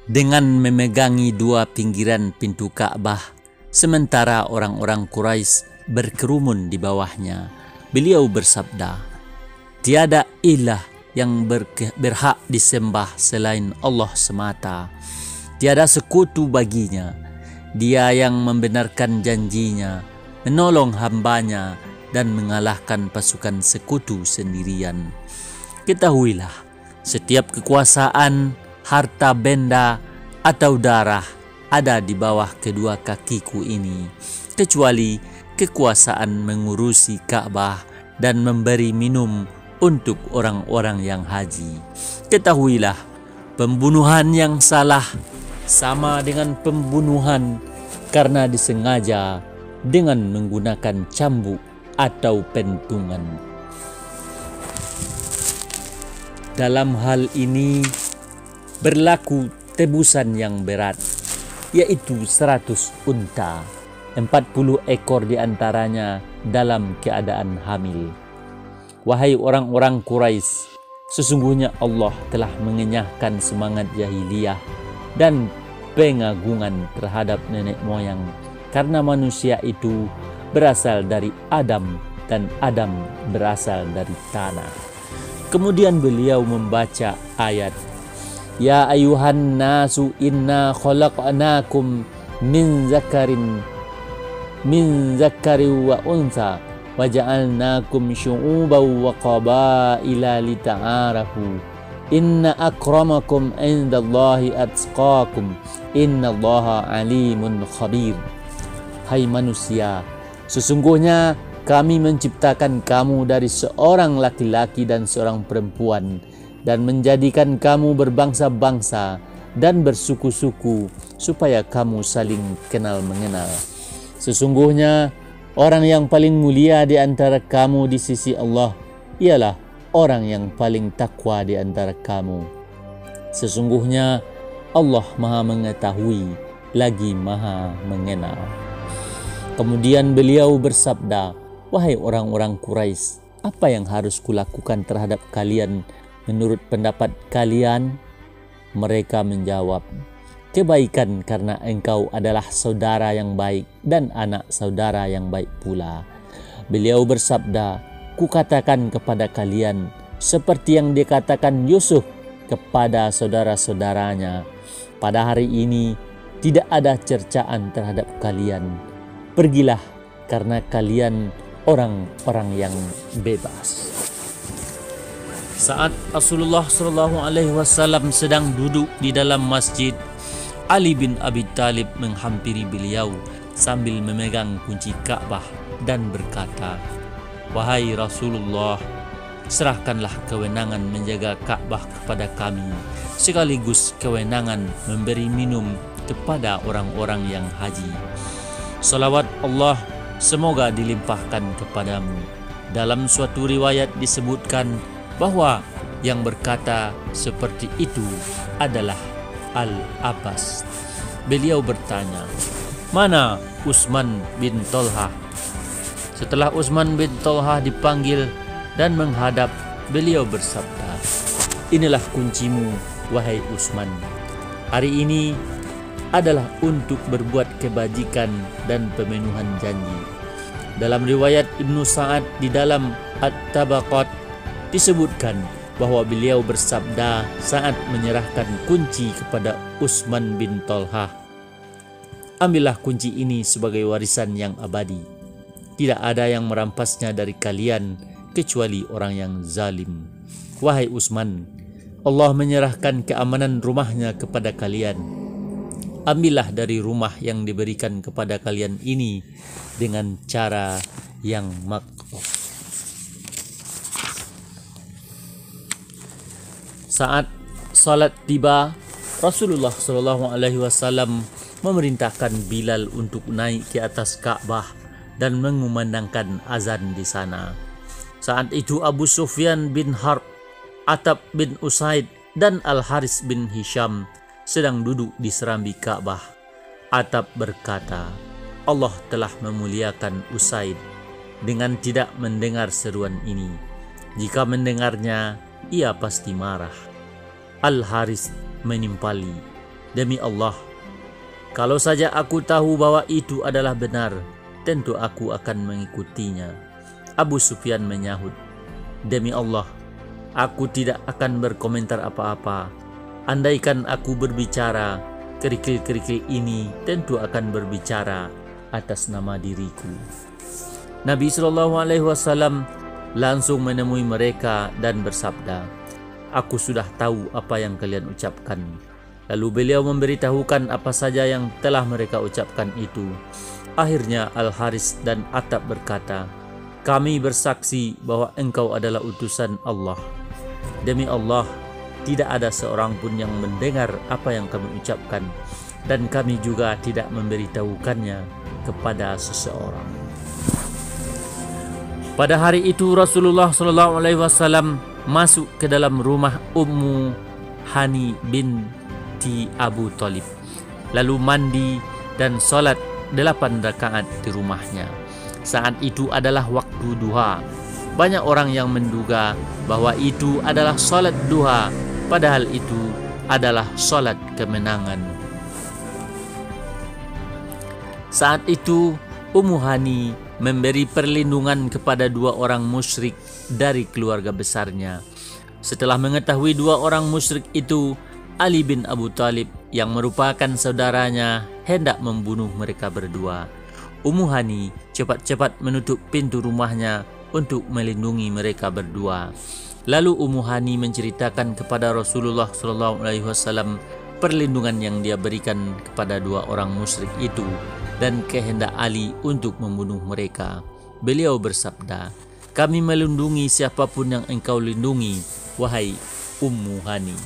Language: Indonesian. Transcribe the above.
dengan memegangi dua pinggiran pintu Ka'bah, sementara orang-orang Quraisy berkerumun di bawahnya. Beliau bersabda, "Tiada ilah yang berhak disembah selain Allah semata. Tiada sekutu baginya. Dia yang membenarkan janjinya, menolong hambanya, dan mengalahkan pasukan sekutu sendirian. Ketahuilah, setiap kekuasaan, harta benda, atau darah ada di bawah kedua kakiku ini, kecuali kekuasaan mengurusi Ka'bah dan memberi minum untuk orang-orang yang haji. Ketahuilah, pembunuhan yang salah sama dengan pembunuhan karena disengaja dengan menggunakan cambuk atau pentungan. Dalam hal ini berlaku tebusan yang berat, yaitu 100 unta, 40 ekor diantaranya dalam keadaan hamil. Wahai orang-orang Quraisy, sesungguhnya Allah telah mengenyahkan semangat jahiliyah dan pengagungan terhadap nenek moyang, karena manusia itu berasal dari Adam dan Adam berasal dari tanah. Kemudian beliau membaca ayat, "Ya ayuhan nasu inna khalaqnakum min zakarin wa unsa wa ja'alnakum syu'uban wa qabaila lita'arafu inna akramakum indallahi atqakum innallaha alimun khabir." Hai manusia, sesungguhnya kami menciptakan kamu dari seorang laki-laki dan seorang perempuan dan menjadikan kamu berbangsa-bangsa dan bersuku-suku supaya kamu saling kenal mengenal. Sesungguhnya orang yang paling mulia di antara kamu di sisi Allah ialah orang yang paling takwa di antara kamu. Sesungguhnya Allah Maha mengetahui lagi Maha mengenal. Kemudian beliau bersabda, "Wahai orang-orang Quraisy, apa yang harus kulakukan terhadap kalian menurut pendapat kalian?" Mereka menjawab, "Kebaikan, karena engkau adalah saudara yang baik dan anak saudara yang baik pula." Beliau bersabda, "Kukatakan kepada kalian seperti yang dikatakan Yusuf kepada saudara-saudaranya, pada hari ini tidak ada cercaan terhadap kalian. Pergilah, karena kalian orang-orang yang bebas." Saat Rasulullah SAW sedang duduk di dalam masjid, Ali bin Abi Thalib menghampiri beliau sambil memegang kunci Ka'bah dan berkata, "Wahai Rasulullah, serahkanlah kewenangan menjaga Ka'bah kepada kami, sekaligus kewenangan memberi minum kepada orang-orang yang haji. Salawat Allah semoga dilimpahkan kepadamu." Dalam suatu riwayat disebutkan bahwa yang berkata seperti itu adalah Al-Abbas. Beliau bertanya, "Mana Utsman bin Thalhah?" Setelah Utsman bin Thalhah dipanggil dan menghadap, beliau bersabda, "Inilah kuncimu, wahai Utsman. Hari ini adalah untuk berbuat kebajikan dan pemenuhan janji." Dalam riwayat Ibnu Sa'ad di dalam At-Tabaqat disebutkan bahwa beliau bersabda saat menyerahkan kunci kepada Utsman bin Thalhah, "Ambillah kunci ini sebagai warisan yang abadi. Tidak ada yang merampasnya dari kalian kecuali orang yang zalim. Wahai Utsman, Allah menyerahkan keamanan rumahnya kepada kalian. Ambillah dari rumah yang diberikan kepada kalian ini dengan cara yang makruh." Saat salat tiba, Rasulullah SAW memerintahkan Bilal untuk naik ke atas Ka'bah dan mengumandangkan azan di sana. Saat itu Abu Sufyan bin Harb, Attab bin Usaid, dan Al-Haris bin Hisham sedang duduk di serambi Ka'bah. Attab berkata, "Allah telah memuliakan Usaid dengan tidak mendengar seruan ini. Jika mendengarnya, ia pasti marah." Al-Haris menimpali. Demi Allah, kalau saja aku tahu bahwa itu adalah benar, tentu aku akan mengikutinya. Abu Sufyan menyahut, demi Allah, aku tidak akan berkomentar apa-apa. Andaikan aku berbicara, kerikil-kerikil ini tentu akan berbicara atas nama diriku. Nabi SAW langsung menemui mereka dan bersabda, aku sudah tahu apa yang kalian ucapkan. Lalu beliau memberitahukan apa saja yang telah mereka ucapkan itu. Akhirnya Al-Haris dan Attab berkata, kami bersaksi bahwa engkau adalah utusan Allah. Demi Allah, tidak ada seorang pun yang mendengar apa yang kami ucapkan, dan kami juga tidak memberitahukannya kepada seseorang. Pada hari itu Rasulullah SAW masuk ke dalam rumah Ummu Hani binti Abu Thalib, lalu mandi dan sholat 8 rakaat di rumahnya. Saat itu adalah waktu duha. Banyak orang yang menduga bahwa itu adalah sholat duha, padahal itu adalah sholat kemenangan. Saat itu Ummu Hani memberi perlindungan kepada 2 orang musyrik dari keluarga besarnya. Setelah mengetahui 2 orang musyrik itu, Ali bin Abu Thalib yang merupakan saudaranya hendak membunuh mereka berdua. Ummu Hani cepat-cepat menutup pintu rumahnya untuk melindungi mereka berdua. Lalu Ummu Hani menceritakan kepada Rasulullah SAW perlindungan yang dia berikan kepada 2 orang musyrik itu dan kehendak Ali untuk membunuh mereka. Beliau bersabda, kami melindungi siapapun yang engkau lindungi, wahai Ummu Hani.